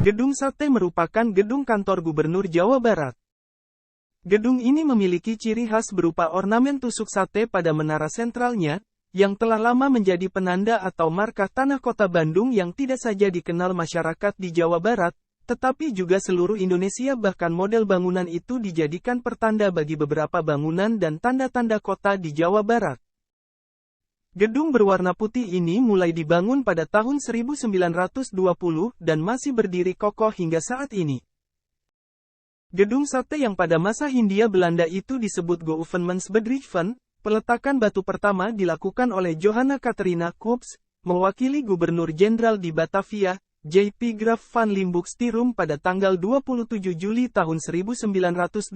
Gedung Sate merupakan gedung kantor Gubernur Jawa Barat. Gedung ini memiliki ciri khas berupa ornamen tusuk sate pada menara sentralnya, yang telah lama menjadi penanda atau markah tanah kota Bandung yang tidak saja dikenal masyarakat di Jawa Barat, tetapi juga seluruh Indonesia, bahkan model bangunan itu dijadikan pertanda bagi beberapa bangunan dan tanda-tanda kota di Jawa Barat. Gedung berwarna putih ini mulai dibangun pada tahun 1920 dan masih berdiri kokoh hingga saat ini. Gedung Sate yang pada masa Hindia Belanda itu disebut Gouvernementsbedrijven, peletakan batu pertama dilakukan oleh Johanna Catharina Cuyps, mewakili Gubernur Jenderal di Batavia, J.P. Graaf van Limburg Stirum pada tanggal 27 Juli tahun 1920.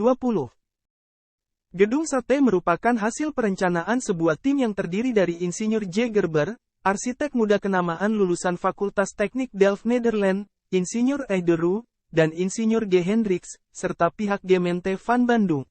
Gedung Sate merupakan hasil perencanaan sebuah tim yang terdiri dari Insinyur J. Gerber, arsitek muda kenamaan lulusan Fakultas Teknik Delft Nederland, Insinyur E. de Roo, dan Insinyur G. Hendricks, serta pihak Gemeente van Bandung.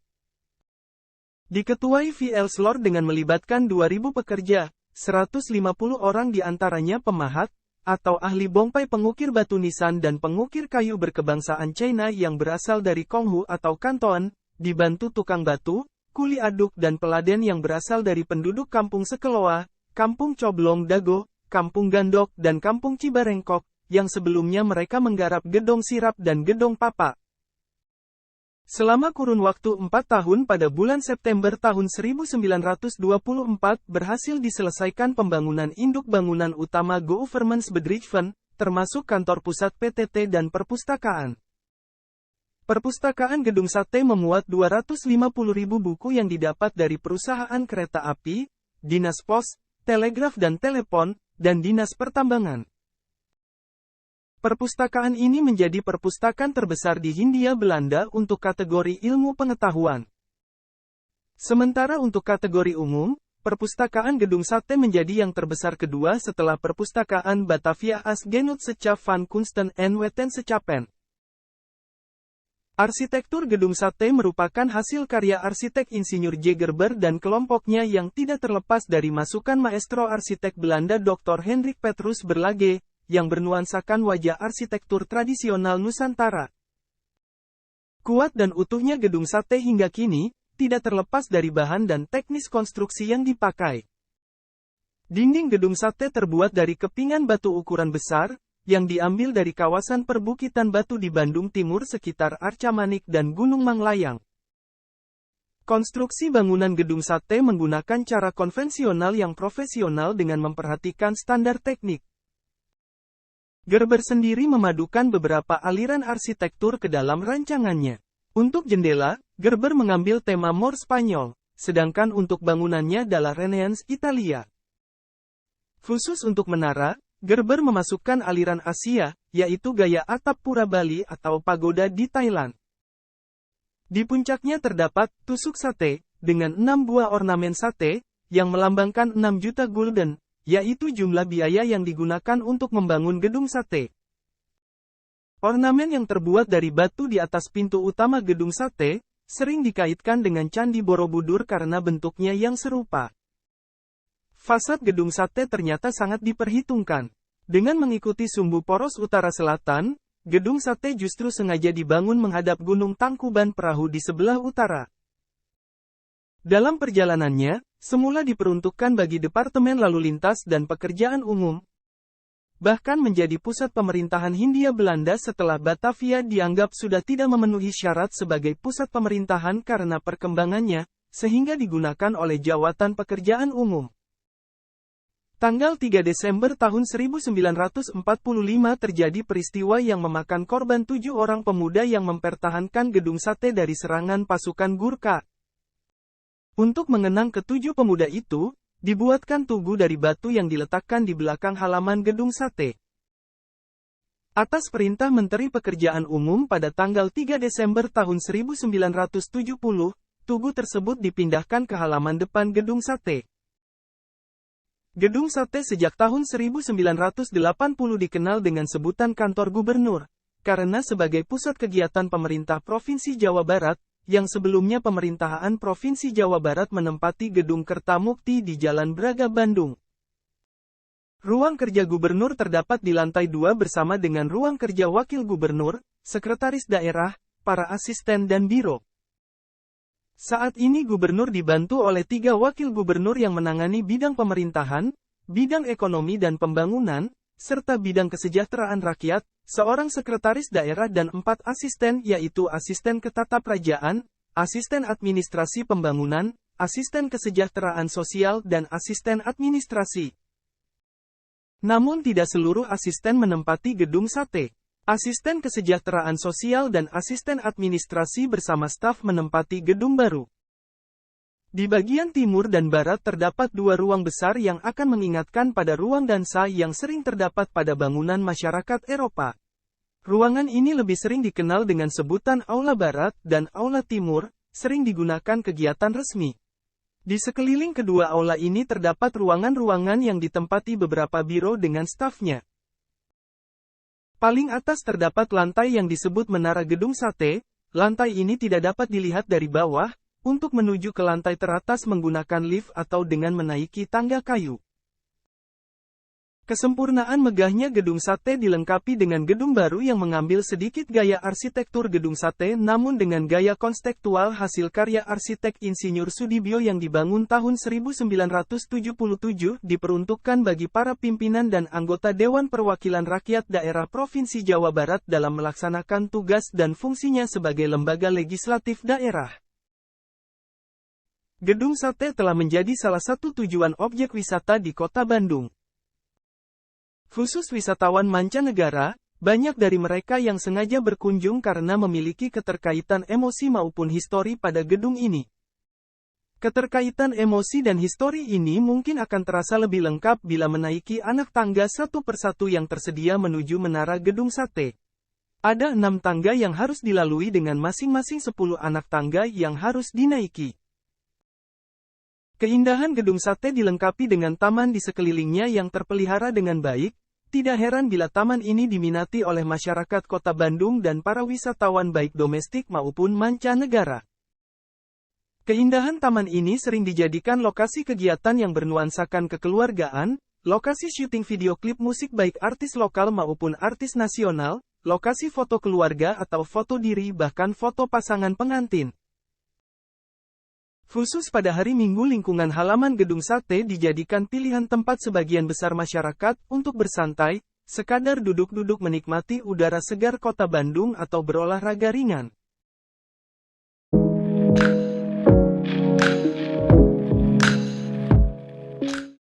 Diketuai V. Elsler dengan melibatkan 2.000 pekerja, 150 orang diantaranya pemahat, atau ahli bongpai, pengukir batu nisan dan pengukir kayu berkebangsaan China yang berasal dari Konghu atau Kanton, dibantu tukang batu, kuli aduk dan peladen yang berasal dari penduduk Kampung Sekeloa, Kampung Coblong Dago, Kampung Gandok dan Kampung Cibarengkok, yang sebelumnya mereka menggarap Gedong Sirap dan Gedong Papa. Selama kurun waktu 4 tahun pada bulan September tahun 1924 berhasil diselesaikan pembangunan induk bangunan utama Gouvernementsbedrijven, termasuk kantor pusat PTT dan perpustakaan. Perpustakaan Gedung Sate memuat 250.000 buku yang didapat dari perusahaan kereta api, dinas pos, telegraf dan telepon, dan dinas pertambangan. Perpustakaan ini menjadi perpustakaan terbesar di Hindia Belanda untuk kategori ilmu pengetahuan. Sementara untuk kategori umum, perpustakaan Gedung Sate menjadi yang terbesar kedua setelah perpustakaan Batavia as Genootschap van Kunsten en Wetenschappen. Arsitektur Gedung Sate merupakan hasil karya arsitek Insinyur J. Gerber dan kelompoknya yang tidak terlepas dari masukan maestro arsitek Belanda Dr. Hendrik Petrus Berlage, yang bernuansakan wajah arsitektur tradisional Nusantara. Kuat dan utuhnya Gedung Sate hingga kini, tidak terlepas dari bahan dan teknis konstruksi yang dipakai. Dinding Gedung Sate terbuat dari kepingan batu ukuran besar, yang diambil dari kawasan perbukitan batu di Bandung Timur sekitar Arca Manik dan Gunung Manglayang. Konstruksi bangunan Gedung Sate menggunakan cara konvensional yang profesional dengan memperhatikan standar teknik. Gerber sendiri memadukan beberapa aliran arsitektur ke dalam rancangannya. Untuk jendela, Gerber mengambil tema Mor Spanyol, sedangkan untuk bangunannya adalah Renaissance Italia. Khusus untuk menara, Gerber memasukkan aliran Asia, yaitu gaya atap pura Bali atau pagoda di Thailand. Di puncaknya terdapat tusuk sate, dengan 6 buah ornamen sate, yang melambangkan 6 juta gulden, yaitu jumlah biaya yang digunakan untuk membangun Gedung Sate. Ornamen yang terbuat dari batu di atas pintu utama Gedung Sate, sering dikaitkan dengan Candi Borobudur karena bentuknya yang serupa. Fasad Gedung Sate ternyata sangat diperhitungkan. Dengan mengikuti sumbu poros utara-selatan, Gedung Sate justru sengaja dibangun menghadap Gunung Tangkuban Perahu di sebelah utara. Dalam perjalanannya, semula diperuntukkan bagi Departemen Lalu Lintas dan Pekerjaan Umum, bahkan menjadi pusat pemerintahan Hindia Belanda setelah Batavia dianggap sudah tidak memenuhi syarat sebagai pusat pemerintahan karena perkembangannya, sehingga digunakan oleh Jawatan Pekerjaan Umum. Tanggal 3 Desember tahun 1945 terjadi peristiwa yang memakan korban 7 orang pemuda yang mempertahankan Gedung Sate dari serangan pasukan Gurkha. Untuk mengenang ke-7 pemuda itu, dibuatkan tugu dari batu yang diletakkan di belakang halaman Gedung Sate. Atas perintah Menteri Pekerjaan Umum pada tanggal 3 Desember tahun 1970, tugu tersebut dipindahkan ke halaman depan Gedung Sate. Gedung Sate sejak tahun 1980 dikenal dengan sebutan Kantor Gubernur, karena sebagai pusat kegiatan pemerintah Provinsi Jawa Barat, yang sebelumnya pemerintahan Provinsi Jawa Barat menempati Gedung Kertamukti di Jalan Braga Bandung. Ruang kerja gubernur terdapat di lantai 2 bersama dengan ruang kerja wakil gubernur, sekretaris daerah, para asisten dan biro. Saat ini gubernur dibantu oleh 3 wakil gubernur yang menangani bidang pemerintahan, bidang ekonomi dan pembangunan, serta bidang kesejahteraan rakyat, seorang sekretaris daerah dan 4 asisten yaitu asisten ketataprajaan, asisten administrasi pembangunan, asisten kesejahteraan sosial dan asisten administrasi. Namun tidak seluruh asisten menempati gedung sate. Asisten kesejahteraan sosial dan asisten administrasi bersama staf menempati gedung baru. Di bagian timur dan barat terdapat 2 ruang besar yang akan mengingatkan pada ruang dansa yang sering terdapat pada bangunan masyarakat Eropa. Ruangan ini lebih sering dikenal dengan sebutan Aula Barat dan Aula Timur, sering digunakan kegiatan resmi. Di sekeliling kedua aula ini terdapat ruangan-ruangan yang ditempati beberapa biro dengan stafnya. Paling atas terdapat lantai yang disebut Menara Gedung Sate. Lantai ini tidak dapat dilihat dari bawah, untuk menuju ke lantai teratas menggunakan lift atau dengan menaiki tangga kayu. Kesempurnaan megahnya Gedung Sate dilengkapi dengan gedung baru yang mengambil sedikit gaya arsitektur Gedung Sate namun dengan gaya konseptual hasil karya arsitek Insinyur Sudibyo yang dibangun tahun 1977 diperuntukkan bagi para pimpinan dan anggota Dewan Perwakilan Rakyat Daerah Provinsi Jawa Barat dalam melaksanakan tugas dan fungsinya sebagai lembaga legislatif daerah. Gedung Sate telah menjadi salah satu tujuan objek wisata di Kota Bandung. Khusus wisatawan mancanegara, banyak dari mereka yang sengaja berkunjung karena memiliki keterkaitan emosi maupun histori pada gedung ini. Keterkaitan emosi dan histori ini mungkin akan terasa lebih lengkap bila menaiki anak tangga satu persatu yang tersedia menuju Menara Gedung Sate. Ada 6 tangga yang harus dilalui dengan masing-masing 10 anak tangga yang harus dinaiki. Keindahan Gedung Sate dilengkapi dengan taman di sekelilingnya yang terpelihara dengan baik, tidak heran bila taman ini diminati oleh masyarakat Kota Bandung dan para wisatawan baik domestik maupun mancanegara. Keindahan taman ini sering dijadikan lokasi kegiatan yang bernuansakan kekeluargaan, lokasi syuting video klip musik baik artis lokal maupun artis nasional, lokasi foto keluarga atau foto diri bahkan foto pasangan pengantin. Khusus pada hari Minggu lingkungan halaman Gedung Sate dijadikan pilihan tempat sebagian besar masyarakat untuk bersantai, sekadar duduk-duduk menikmati udara segar Kota Bandung atau berolahraga ringan.